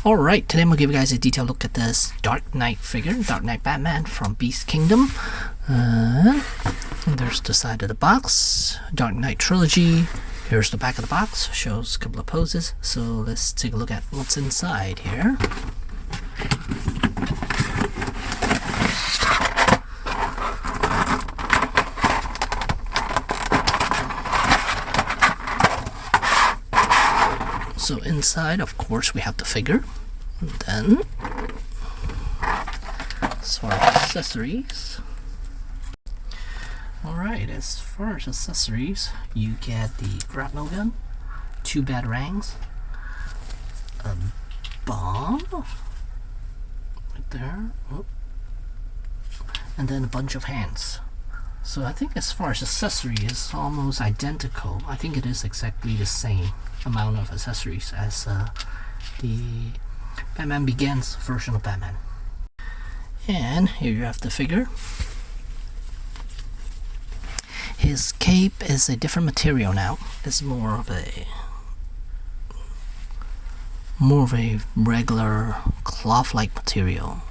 Alright, today I'm going to give you guys a detailed look at this Dark Knight figure, Dark Knight Batman from Beast Kingdom. There's the side of the box, Dark Knight Trilogy. Here's the back of the box, shows a couple of poses. So let's take a look at what's inside here. So inside, of course, we have the figure. And then, as far as accessories, alright, as far as accessories, you get the grapnel gun, 2 batarangs, a bomb, right there, and then a bunch of hands. So I think as far as accessory is almost identical. I think it is exactly the same amount of accessories as the Batman Begins version of Batman. And here you have the figure. His cape is a different material now. It's more of a regular cloth-like material.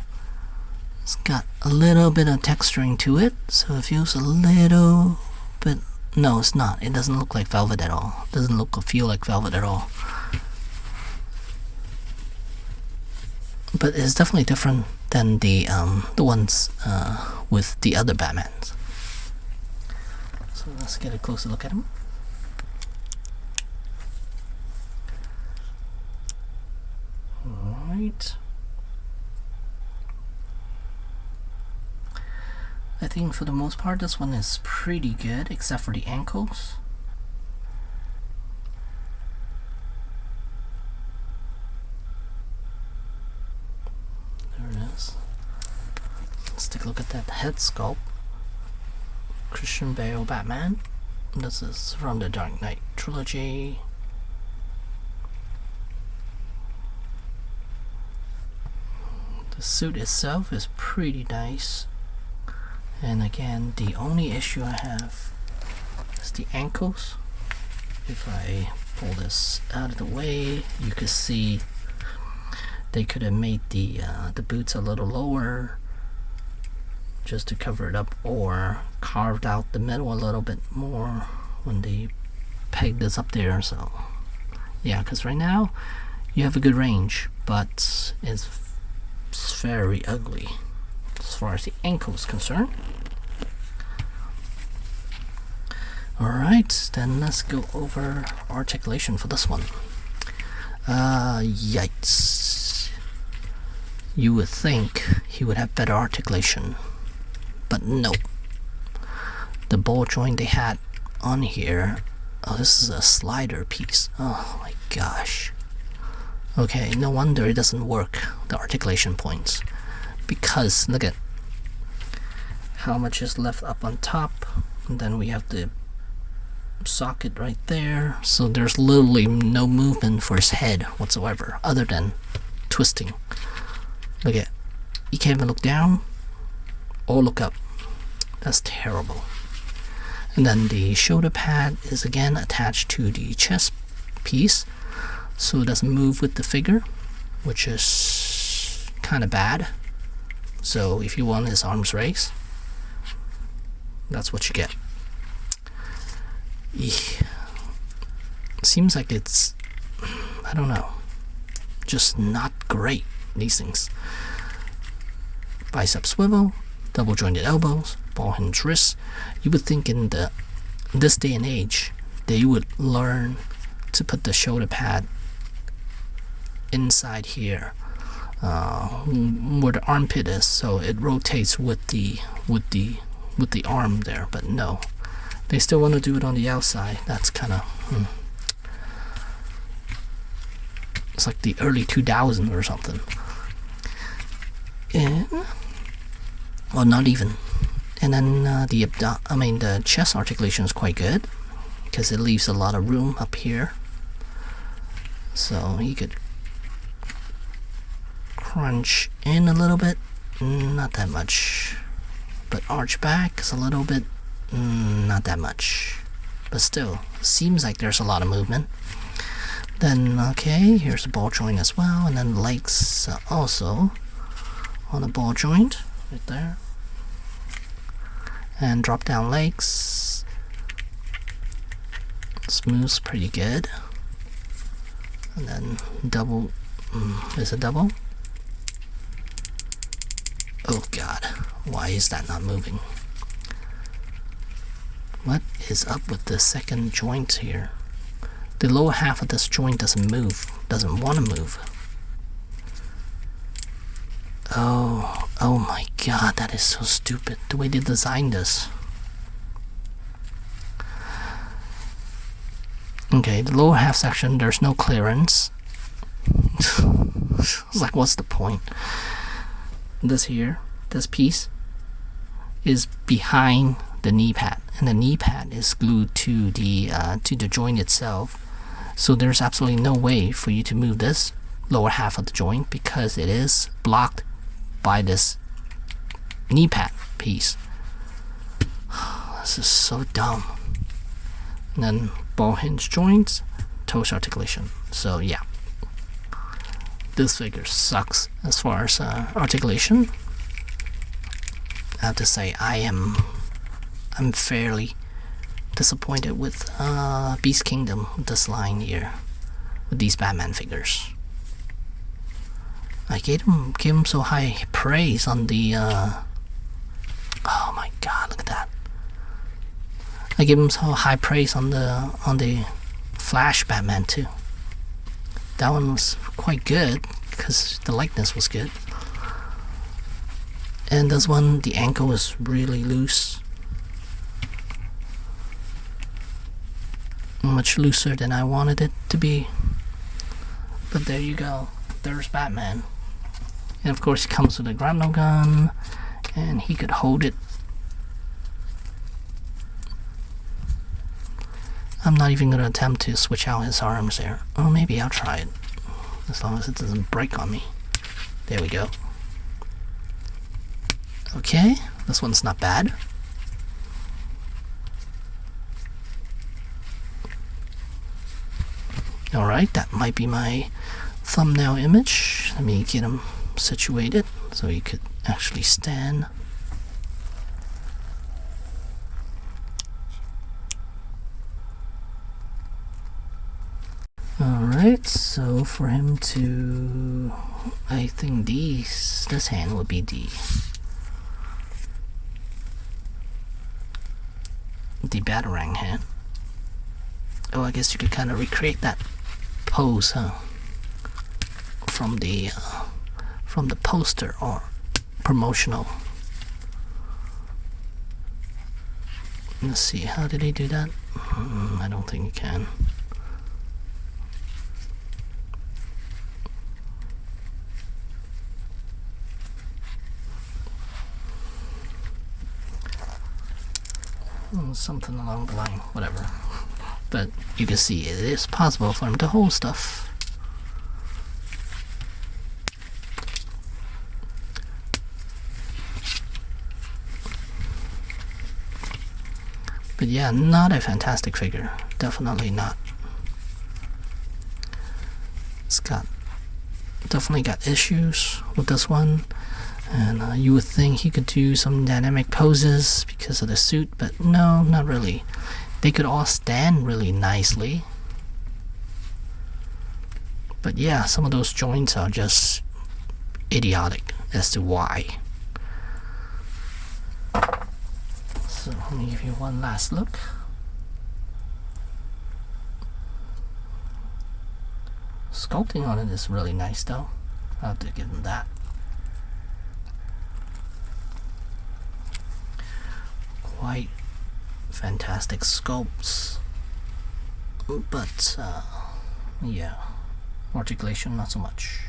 It's got a little bit of texturing to it, so it feels a little bit. No, it's not. It doesn't look like velvet at all. It doesn't look or feel like velvet at all. But it's definitely different than the ones with the other Batmans. So let's get a closer look at him. Alright. I think for the most part this one is pretty good, except for the ankles. There it is. Let's take a look at that head sculpt. Christian Bale Batman. This is from the Dark Knight Trilogy. The suit itself is pretty nice. And again, the only issue I have is the ankles. If I pull this out of the way, you can see they could have made the boots a little lower just to cover it up, or carved out the middle a little bit more when they pegged this up there. So yeah, because right now you have a good range, but it's very ugly as far as the ankle is concerned. Alright, then let's go over articulation for this one. Yikes. You would think he would have better articulation, but no. The ball joint they had on here, oh, this is a slider piece. Oh my gosh. Okay, no wonder it doesn't work, the articulation points. Because look at how much is left up on top, and then we have the socket right there, so there's literally no movement for his head whatsoever other than twisting. Look at, you can't even look down or look up. That's terrible. And then the shoulder pad is again attached to the chest piece, so it doesn't move with the figure, which is kind of bad. So if you want his arms raised, that's what you get. Seems like it's, I don't know, just not great, these things. Bicep swivel, double jointed elbows, ball hinge wrists. You would think in this day and age they would learn to put the shoulder pad inside here, where the armpit is, so it rotates with the arm there. But no, they still want to do it on the outside. That's kind of it's like the early 2000s or something. And well, not even. And then the chest articulation is quite good because it leaves a lot of room up here, so you could crunch in a little bit, not that much, but arch back is a little bit, not that much, but still seems like there's a lot of movement. Then, okay, here's the ball joint as well, and then legs also on the ball joint right there. And drop down legs. Smooths pretty good. And then double. Is it double? Oh god, why is that not moving? What is up with the second joint here? The lower half of this joint doesn't move, doesn't want to move. Oh my god, that is so stupid, the way they designed this. Okay, the lower half section, there's no clearance. It's like, what's the point? This here, this piece is behind the knee pad, and the knee pad is glued to the joint itself. So there's absolutely no way for you to move this lower half of the joint because it is blocked by this knee pad piece. This is so dumb. And then ball hinge joints, toes articulation. So yeah, this figure sucks as far as articulation. I have to say I'm fairly disappointed with Beast Kingdom, this line here with these Batman figures. I gave him so high praise on the oh my god, look at that. I gave him so high praise on the Flash Batman too. That one was quite good because the likeness was good. And this one, the ankle is really loose. Much looser than I wanted it to be. But there you go. There's Batman. And of course he comes with a grapnel gun. And he could hold it. I'm not even going to attempt to switch out his arms there. Oh, maybe I'll try it. As long as it doesn't break on me. There we go. Okay, this one's not bad. Alright, that might be my thumbnail image. Let me get him situated so he could actually stand. Alright, so for him to... I think this hand would be the Batarang hand. Oh, I guess you could kind of recreate that pose, huh? From the poster or promotional. Let's see, how did he do that? I don't think he can. Something along the line, whatever. But you can see it is possible for him to hold stuff. But yeah, not a fantastic figure. Definitely not. It's definitely got issues with this one. And you would think he could do some dynamic poses because of the suit, but no, not really. They could all stand really nicely. But yeah, some of those joints are just idiotic as to why. So let me give you one last look. Sculpting on it is really nice though. I'll have to give him that. Quite fantastic sculpts, but yeah, articulation not so much.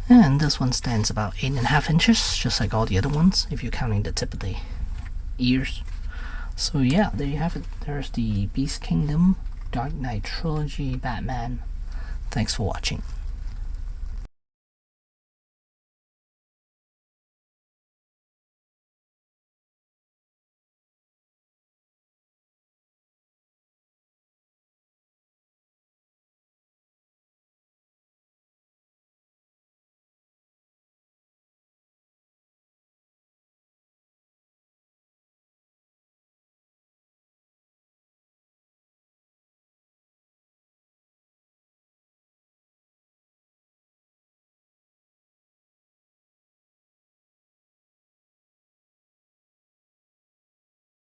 And this one stands about 8.5 inches, just like all the other ones, if you're counting the tip of the ears. So yeah, there you have it. There's the Beast Kingdom Dark Knight Trilogy Batman. Thanks for watching.